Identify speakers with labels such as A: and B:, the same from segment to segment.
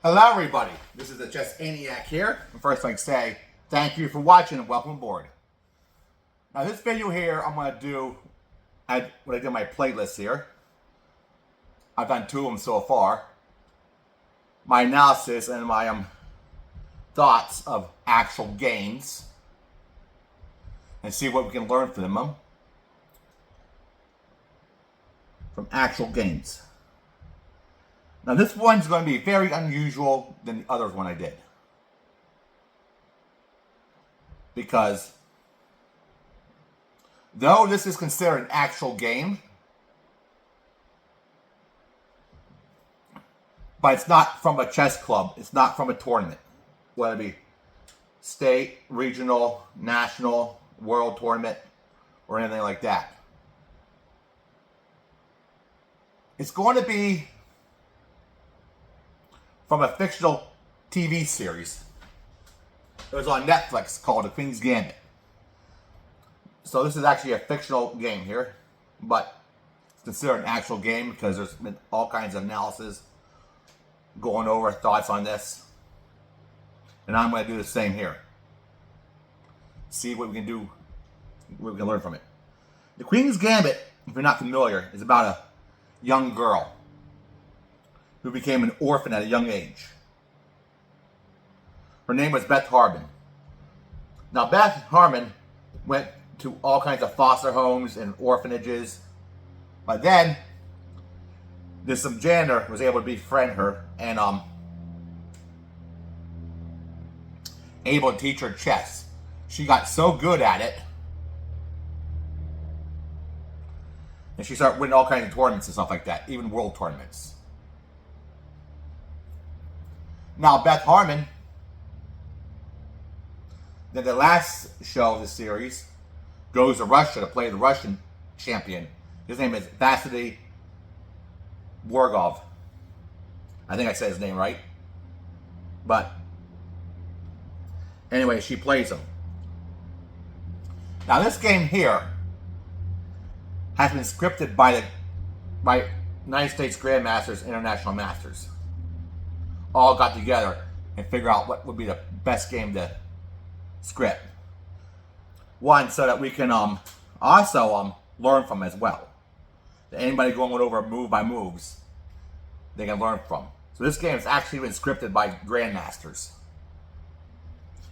A: Hello everybody, this is the Chess Aniac here. And first I'd like to say thank you for watching and welcome aboard. Now this video here I'm going to do what I did in my playlist here. I've done 2 of them so far. My analysis and my thoughts of actual games. And see what we can learn from them. From actual games. Now this one's going to be very unusual than the other one I did. Because though this is considered an actual game, but it's not from a chess club, it's not from a tournament. Whether it be state, regional, national, world tournament, or anything like that. It's going to be from a fictional TV series. It was on Netflix called The Queens Gambit. So this is actually a fictional game here, but it's considered an actual game because there's been all kinds of analysis going over thoughts on this. And I'm going to do the same here. See what we can do, what we can learn from it. The Queen's Gambit, if you're not familiar, is about a young girl who became an orphan at a young age. Her name was Beth Harron. Now Beth Harron went to all kinds of foster homes and orphanages, but then this janitor was able to befriend her and able to teach her chess. She got so good at it, and she started winning all kinds of tournaments and stuff like that, even world tournaments. Now Beth Harron, then the last show of the series, goes to Russia to play the Russian champion. His name is Vasily Borgov. I think I said his name right. But anyway, she plays him. Now this game here has been scripted by United States Grandmasters, International Masters. All got together and figure out what would be the best game to script. One, so that we can also learn from as well. That anybody going over move by moves, they can learn from. So this game has actually been scripted by grandmasters.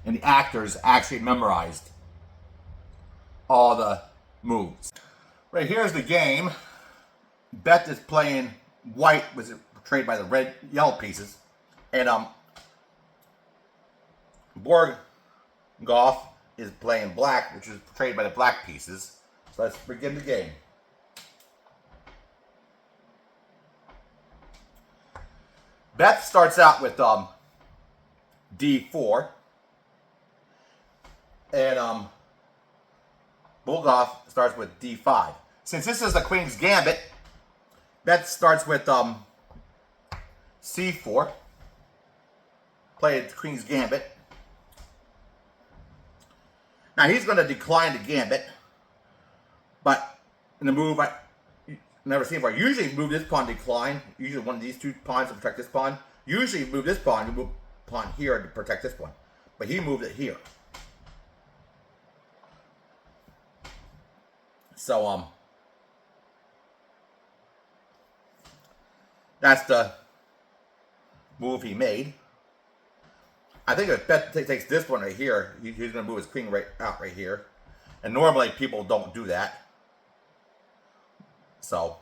A: And the actors actually memorized all the moves. Right, here's the game. Beth is playing white, which is portrayed by the yellow pieces. And Borgov is playing black, which is portrayed by the black pieces. So let's begin the game. Beth starts out with D4. And Borgov starts with D5. Since this is the Queen's Gambit, Beth starts with C4. Play the Queen's Gambit. Now he's going to decline the Gambit, but in the move I never seen before. Usually move this pawn decline. Usually one of these 2 pawns to protect this pawn. Usually move this pawn, you move pawn here to protect this one, but he moved it here. So that's the move he made. I think if Beth takes this one right here, he's going to move his queen out right here. And normally people don't do that. So.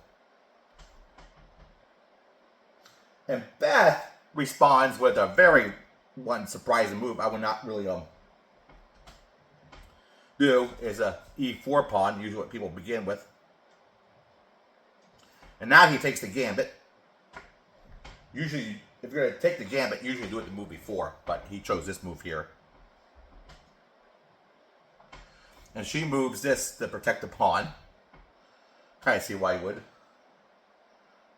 A: And Beth responds with a very surprising move I would not really do, is a E4 pawn, usually what people begin with. And now he takes the Gambit. Usually, if you're going to take the Gambit, usually do it the move before, but he chose this move here. And she moves this to protect the pawn. Kind of see why he would.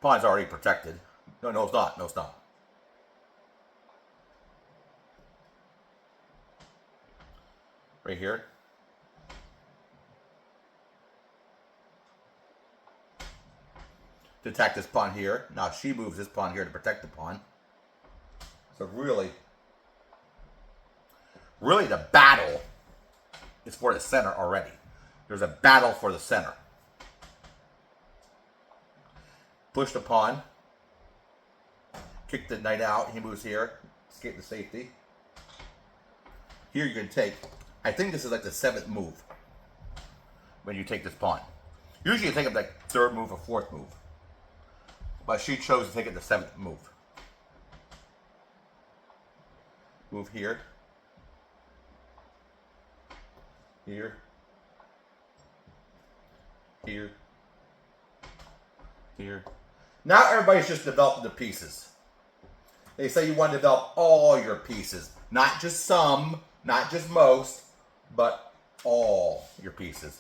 A: Pawn's already protected. No, it's not. No, it's not. Right here. To attack this pawn here. Now she moves this pawn here to protect the pawn. So really the battle is for the center already. There's a battle for the center. Push the pawn. Kick the knight out. He moves here. Escape to safety. Here you can take. I think this is like the 7th move when you take this pawn. Usually you take it like 3rd move or 4th move. But she chose to take it the 7th move. Move here. Here. Here. Here. Now everybody's just developing the pieces. They say you want to develop all your pieces. Not just some, not just most, but all your pieces.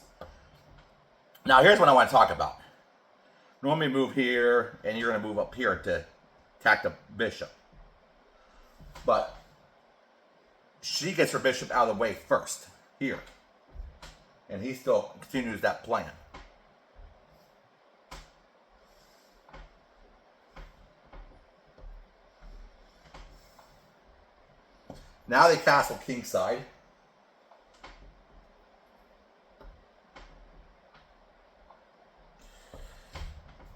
A: Now here's what I want to talk about. Normally move here, and you're going to move up here to attack the bishop. But she gets her bishop out of the way first, here. And he still continues that plan. Now they castle kingside.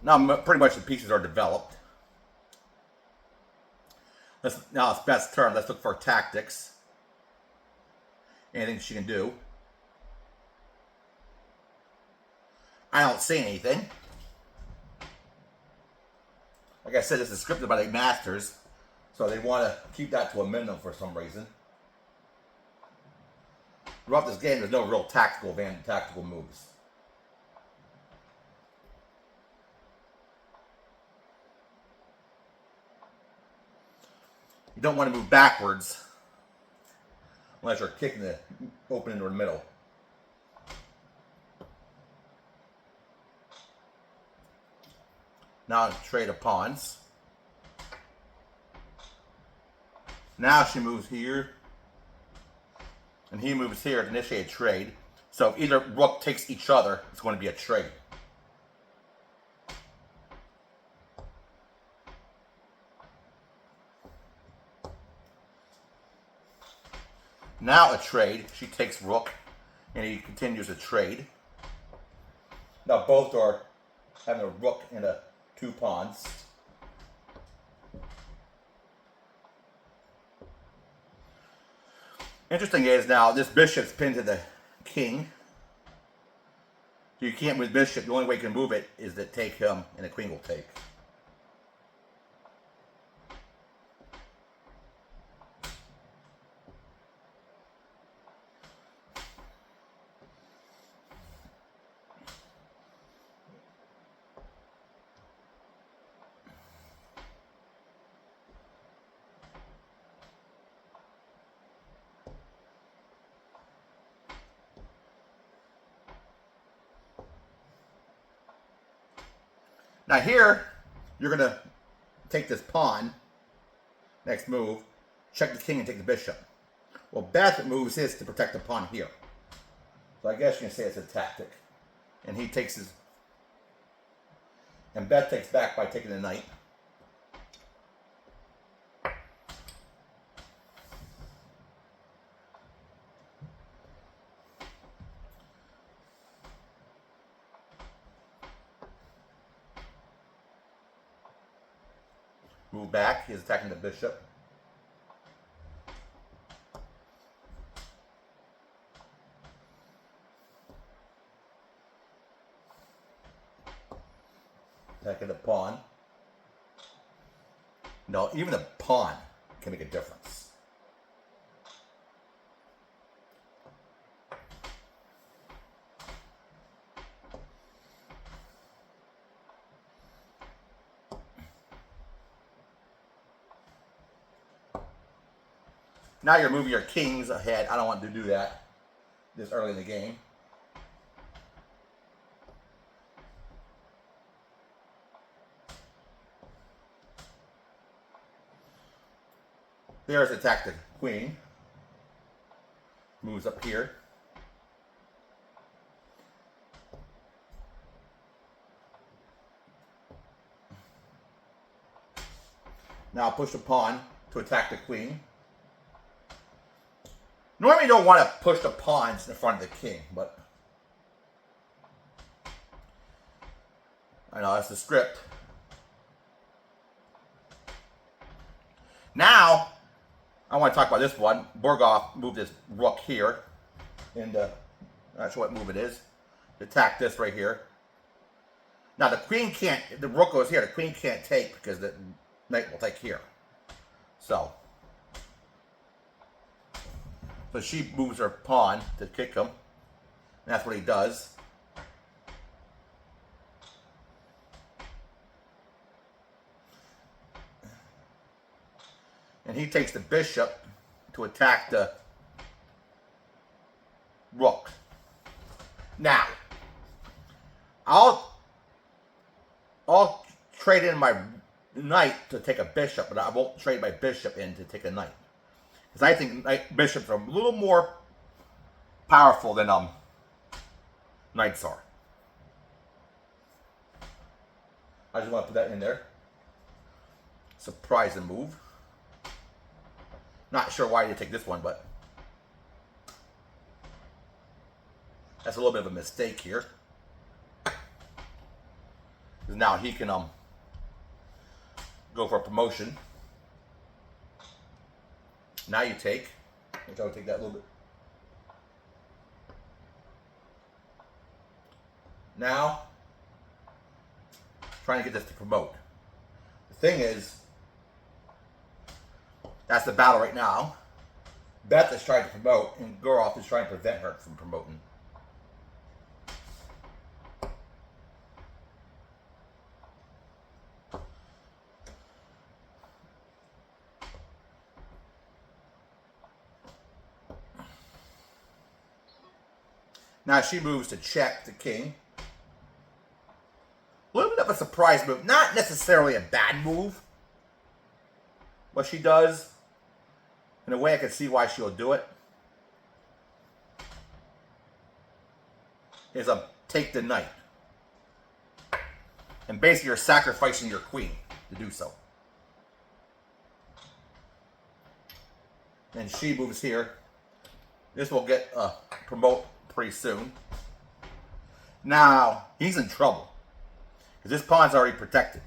A: Now pretty much the pieces are developed. Now it's Beth's turn. Let's look for tactics. Anything she can do. I don't see anything. Like I said, this is scripted by the masters, so they want to keep that to a minimum for some reason. Throughout this game, there's no real tactical moves. You don't want to move backwards unless you're kicking the opening into the middle. Now trade of pawns. Now she moves here. And he moves here to initiate a trade. So if either rook takes each other, it's going to be a trade. Now a trade. She takes rook, and he continues a trade. Now both are having a rook and a 2 pawns. Interesting is now this bishop's pinned to the king. So you can't move bishop. The only way you can move it is to take him, and the queen will take. Now here, you're going to take this pawn, next move, check the king and take the bishop. Well, Beth moves his to protect the pawn here. So I guess you can say it's a tactic. And he takes his... And Beth takes back by taking the knight. Move back. He's attacking the bishop. Attacking the pawn. No, even a pawn can make a difference. Now you're moving your kings ahead. I don't want to do that this early in the game. There's attack the queen. Moves up here. Now push the pawn to attack the queen. Normally you don't want to push the pawns in front of the king, but I know that's the script. Now, I want to talk about this one. Borgov moved his rook here, and I'm not sure what move it is. To attack this right here. Now the queen can't, if the rook goes here, the queen can't take because the knight will take here. So she moves her pawn to kick him. And that's what he does. And he takes the bishop to attack the rook. Now, I'll trade in my knight to take a bishop, but I won't trade my bishop in to take a knight. Because I think bishops are a little more powerful than knights are. I just want to put that in there. Surprising move. Not sure why you take this one, but that's a little bit of a mistake here. Because now he can go for a promotion. Now you take, which I would take that a little bit. Now, trying to get this to promote. The thing is, that's the battle right now. Beth is trying to promote, and Borgov is trying to prevent her from promoting. Now she moves to check the king. A little bit of a surprise move. Not necessarily a bad move. What she does, in a way I can see why she'll do it, is take the knight. And basically you're sacrificing your queen to do so. And she moves here. This will get promote pretty soon. Now, he's in trouble. Because this pawn's already protected.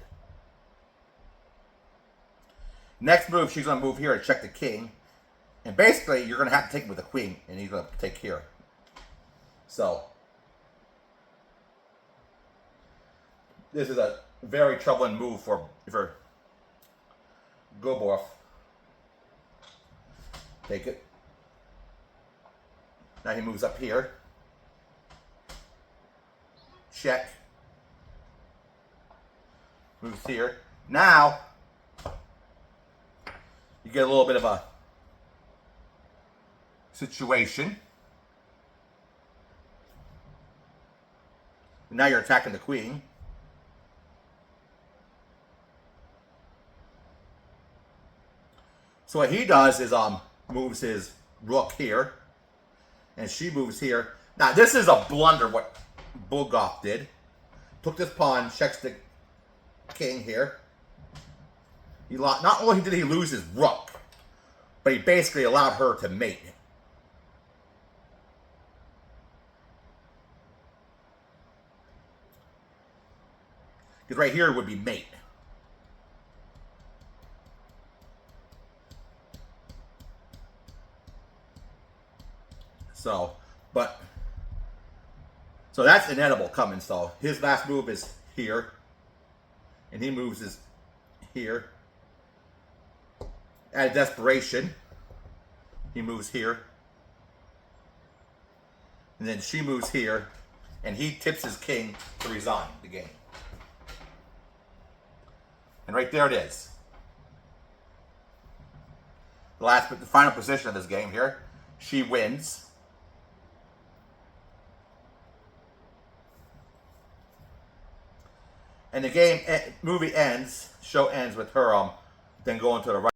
A: Next move, she's going to move here and check the king. And basically, you're going to have to take him with the queen. And he's going to take here. So, this is a very troubling move for Borgov. Take it. Now he moves up here. Check. Moves here. Now, you get a little bit of a situation. Now you're attacking the queen. So what he does is moves his rook here. And she moves here. Now this is a blunder what Borgov did. Took this pawn, checks the king here. He lost, not only did he lose his rook, but he basically allowed her to mate. Because right here would be mate. So that's inedible coming. So his last move is here. And he moves his here. Out of desperation, he moves here. And then she moves here. And he tips his king to resign the game. And right there it is. The final position of this game here. She wins. And the game, movie ends, show ends with her then going to the right.